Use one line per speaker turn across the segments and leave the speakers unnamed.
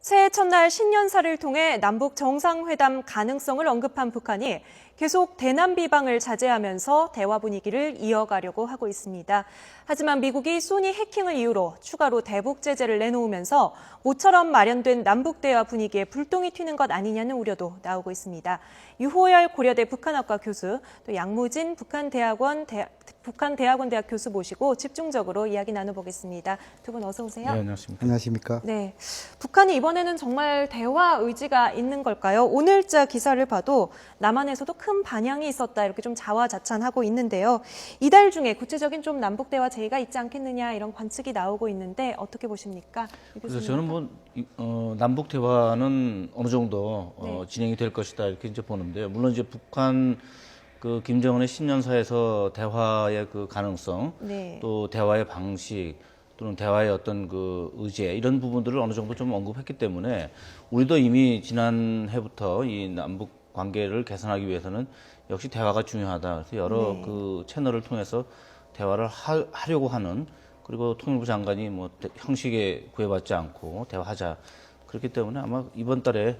새해 첫날 신년사를 통해 남북 정상회담 가능성을 언급한 북한이 계속 대남 비방을 자제하면서 대화 분위기를 이어가려고 하고 있습니다. 하지만 미국이 소니 해킹을 이유로 추가로 대북 제재를 내놓으면서 모처럼 마련된 남북 대화 분위기에 불똥이 튀는 것 아니냐는 우려도 나오고 있습니다. 유호열 고려대 북한학과 교수, 또 양무진 북한대학원 대학 교수 모시고 집중적으로 이야기 나눠보겠습니다. 두 분 어서 오세요.
네, 안녕하십니까.
안녕하십니까.
네, 북한이 이번에는 정말 대화 의지가 있는 걸까요? 오늘자 기사를 봐도 남한에서도 큰 반향이 있었다 이렇게 좀 자화자찬하고 있는데요. 이달 중에 구체적인 좀 남북 대화 제의가 있지 않겠느냐 이런 관측이 나오고 있는데 어떻게 보십니까?
그래서 저는 남북 대화는 어느 정도 진행이 될 것이다 이렇게 이제 보는데요. 물론 이제 북한 그 김정은의 신년사에서 대화의 그 가능성, 또 대화의 방식, 또는 대화의 어떤 그 의제 이런 부분들을 어느 정도 좀 언급했기 때문에 우리도 이미 지난 해부터 이 남북 관계를 개선하기 위해서는 역시 대화가 중요하다. 그래서 여러 그 채널을 통해서 대화를 하려고 하는, 그리고 통일부 장관이 뭐 형식에 구애받지 않고 대화하자. 그렇기 때문에 아마 이번 달에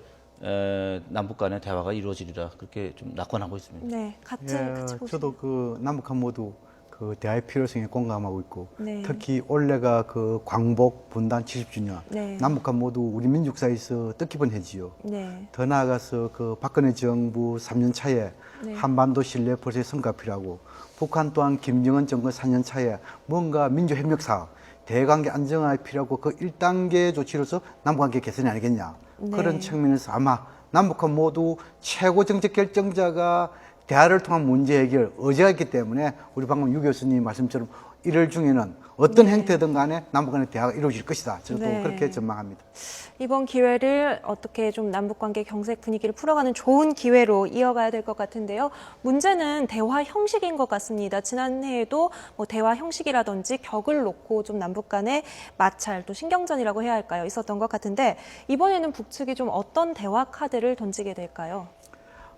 남북 간의 대화가 이루어지리라 그렇게 좀 낙관하고 있습니다.
네, 같이 보시죠.
저도 그 남북한 모두 그 대화의 필요성에 공감하고 있고,
네.
특히 올해가 그 광복 분단 70주년,
네.
남북한 모두 우리 민족사에서 뜻깊은 해지요.
네.
더 나아가서 그 박근혜 정부 3년 차에 한반도 신뢰 벌써 성과필하고, 북한 또한 김정은 정권 4년 차에 뭔가 민주협력 사업, 대관계 안정화에 필요하고 그 1단계 조치로서 남북관계 개선이 아니겠냐. 그런 측면에서 아마 남북한 모두 최고 정책 결정자가 대화를 통한 문제 해결 의지가 있기 때문에 우리 방금 유 교수님 말씀처럼 1월 중에는 어떤 행태든 간에 남북 간의 대화가 이루어질 것이다. 저도 그렇게 전망합니다.
이번 기회를 어떻게 좀 남북관계 경색 분위기를 풀어가는 좋은 기회로 이어가야 될 것 같은데요. 문제는 대화 형식인 것 같습니다. 지난해에도 뭐 대화 형식이라든지 격을 놓고 좀 남북 간의 마찰, 또 신경전이라고 해야 할까요? 있었던 것 같은데 이번에는 북측이 좀 어떤 대화 카드를 던지게 될까요?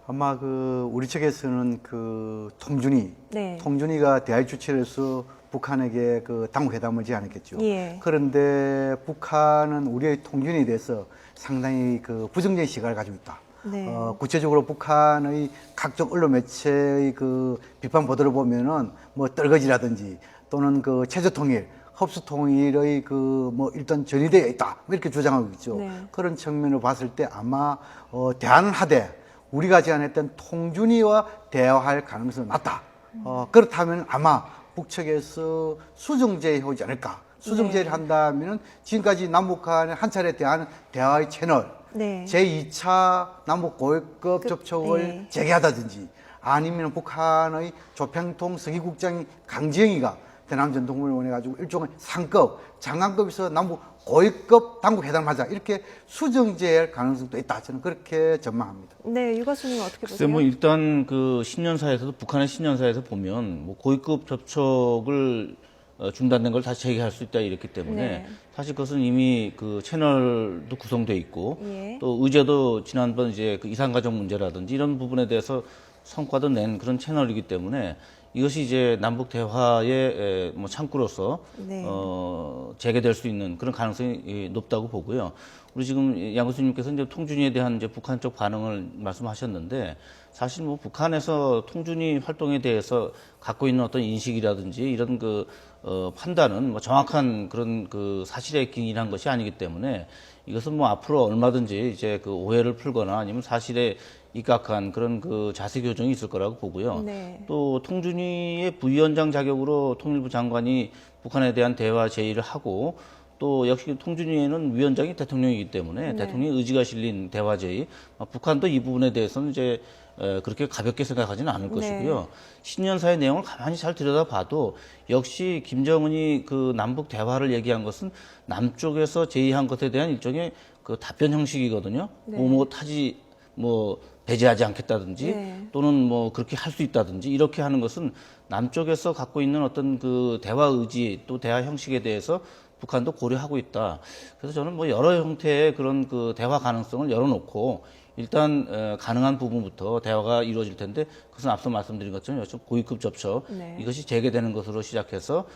아마 그 우리 측에서는 그 통준이가 대화의 주체로서 북한에게 그 당국회담을 제안했겠죠. 그런데 북한은 우리의 통준에 대해서 상당히 그 부정적인 시각을 가지고 있다. 구체적으로 북한의 각종 언론 매체의 그 비판 보도를 보면은 뭐 떨거지라든지 또는 그 체제통일, 흡수통일의 그 뭐 일단 전이되어 있다 이렇게 주장하고 있죠. 그런 측면을 봤을 때 아마 대화는 하되 우리가 제안했던 통준이와 대화할 가능성이 낮다. 그렇다면 아마 북측에서 수정제에 오지 않을까. 수정제를 한다면 지금까지 남북 간에 한 차례 대화는 대화의 채널, 제2차 남북 고위급 접촉을 재개하다든지, 아니면 북한의 조평통 서기국장 강지영이가 대남전통부를 해가지고 일종의 상급, 장관급에서 남북 고위급 당국 회담하자 이렇게 수정제할 가능성도 있다. 저는 그렇게 전망합니다.
네, 유 교수님 어떻게 보세요?
뭐 일단 그 신년사에서도 북한의 신년사에서 보면 뭐 고위급 접촉을 중단된 걸 다시 재개할 수 있다 이랬기 때문에 사실 그것은 이미 그 채널도 구성돼 있고 또 의제도 지난번 이제 그 이산가족 문제라든지 이런 부분에 대해서 성과도 낸 그런 채널이기 때문에 이것이 이제 남북 대화의 뭐 창구로서 재개될 수 있는 그런 가능성이 높다고 보고요. 우리 지금 양 교수님께서 이제 통준위에 대한 이제 북한 쪽 반응을 말씀하셨는데 사실 뭐 북한에서 통준위 활동에 대해서 갖고 있는 어떤 인식이라든지 이런 그 판단은 뭐 정확한 그런 그 사실에 기인한 것이 아니기 때문에 이것은 뭐 앞으로 얼마든지 이제 그 오해를 풀거나 아니면 사실에 입각한 그런 그 자세 교정이 있을 거라고 보고요. 또 통준위의 부위원장 자격으로 통일부 장관이 북한에 대한 대화 제의를 하고 또 역시 통준위에는 위원장이 대통령이기 때문에 대통령의 의지가 실린 대화 제의, 북한도 이 부분에 대해서는 이제 그렇게 가볍게 생각하지는 않을 것이고요. 신년사의 내용을 가만히 잘 들여다봐도 역시 김정은이 그 남북 대화를 얘기한 것은 남쪽에서 제의한 것에 대한 일종의 그 답변 형식이거든요. 배제하지 않겠다든지 또는 뭐 그렇게 할 수 있다든지 이렇게 하는 것은 남쪽에서 갖고 있는 어떤 그 대화 의지 또 대화 형식에 대해서 북한도 고려하고 있다. 그래서 저는 뭐 여러 형태의 그런 그 대화 가능성을 열어놓고 일단 가능한 부분부터 대화가 이루어질 텐데 그것은 앞서 말씀드린 것처럼 고위급 접촉 이것이 재개되는 것으로 시작해서